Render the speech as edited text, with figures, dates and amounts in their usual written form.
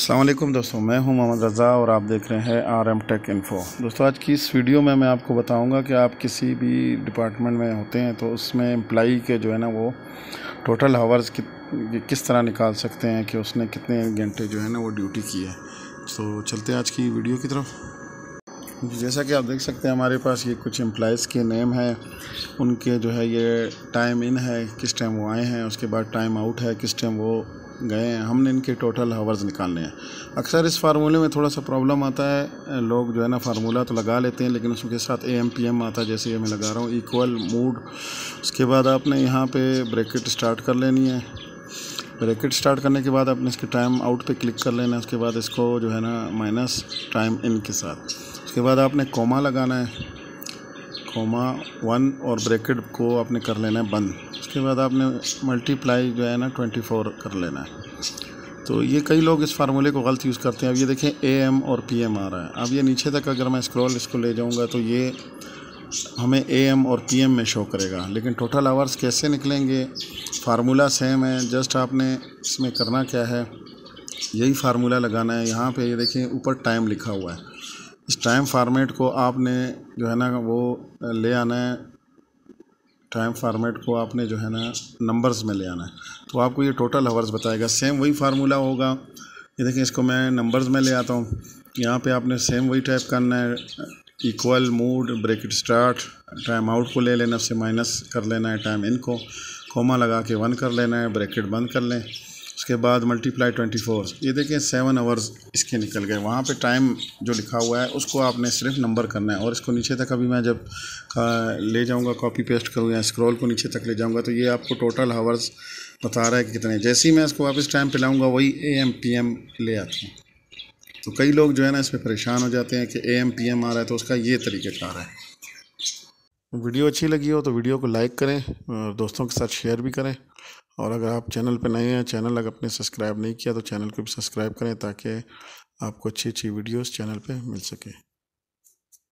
अस्सलाम वालेकुम दोस्तों, मैं हूं मोहम्मद रज़ा और आप देख रहे हैं RM टेक इन्फो। दोस्तों, आज की इस वीडियो में मैं आपको बताऊंगा कि आप किसी भी डिपार्टमेंट में होते हैं तो उसमें एम्प्लाई के जो है ना वो टोटल आवर्स किस तरह निकाल सकते हैं कि उसने कितने घंटे जो है ना वो ड्यूटी की है। तो चलते हैं आज की वीडियो की तरफ। जैसा कि आप देख सकते हैं हमारे पास ये कुछ एम्प्लॉइज़ के नेम है, उनके जो है ये टाइम इन है, किस टाइम वो आए हैं, उसके बाद टाइम आउट है, किस टाइम वो गए हैं। हमने इनके टोटल हावर्स निकालने हैं। अक्सर इस फार्मूले में थोड़ा सा प्रॉब्लम आता है, लोग जो है ना फार्मूला तो लगा लेते हैं लेकिन उसके साथ AM PM आता है, जैसे ये मैं लगा रहा हूँ इक्वल मूड। उसके बाद आपने यहाँ पे ब्रैकेट स्टार्ट कर लेनी है। ब्रैकेट स्टार्ट करने के बाद आपने इसके टाइम आउट पे क्लिक कर लेना है। उसके बाद इसको जो है ना माइनस टाइम इन के साथ, उसके बाद आपने कोमा लगाना है, कोमा 1 और ब्रैकेट को आपने कर लेना है बंद। उसके बाद आपने मल्टीप्लाई जो है ना 24 कर लेना है। तो ये कई लोग इस फार्मूले को गलत यूज़ करते हैं। अब ये देखें AM और PM आ रहा है। अब ये नीचे तक अगर मैं स्क्रॉल इसको ले जाऊंगा तो ये हमें AM और PM में शो करेगा, लेकिन टोटल आवर्स कैसे निकलेंगे? फार्मूला सेम है, जस्ट आपने इसमें करना क्या है, यही फार्मूला लगाना है। यहाँ पे ये देखें ऊपर टाइम लिखा हुआ है, इस टाइम फॉर्मेट को आपने जो है ना वो ले आना है। टाइम फॉर्मेट को आपने जो है ना नंबर्स में ले आना है, तो आपको ये टोटल आवर्स बताएगा। सेम वही फार्मूला होगा। ये देखिए इसको मैं नंबर्स में ले आता हूँ। यहाँ पे आपने सेम वही टाइप करना है, equal mood bracket start, time out को ले लेना, उससे माइनस कर लेना है टाइम इन को, कोमा लगा के 1 कर लेना है, ब्रैकेट बंद कर लें। उसके बाद मल्टीप्लाई 24। ये देखें 7 आवर्स इसके निकल गए। वहाँ पे टाइम जो लिखा हुआ है उसको आपने सिर्फ नंबर करना है, और इसको नीचे तक अभी मैं जब ले जाऊँगा, कॉपी पेस्ट करूँ या स्क्रॉल को नीचे तक ले जाऊँगा तो ये आपको टोटल आवर्स बता रहा है कि कितने। जैसे ही मैं इसको वापस टाइम पे लाऊँगा वही AM PM ले आते हैं। तो कई लोग जो है ना इसमें परेशान हो जाते हैं कि AM PM आ रहा है, तो उसका ये तरीक़ेकार है। वीडियो अच्छी लगी हो तो वीडियो को लाइक करें और दोस्तों के साथ शेयर भी करें। और अगर आप चैनल पर नए हैं, चैनल अगर आपने सब्सक्राइब नहीं किया तो चैनल को भी सब्सक्राइब करें ताकि आपको अच्छी अच्छी वीडियोस चैनल पे मिल सके।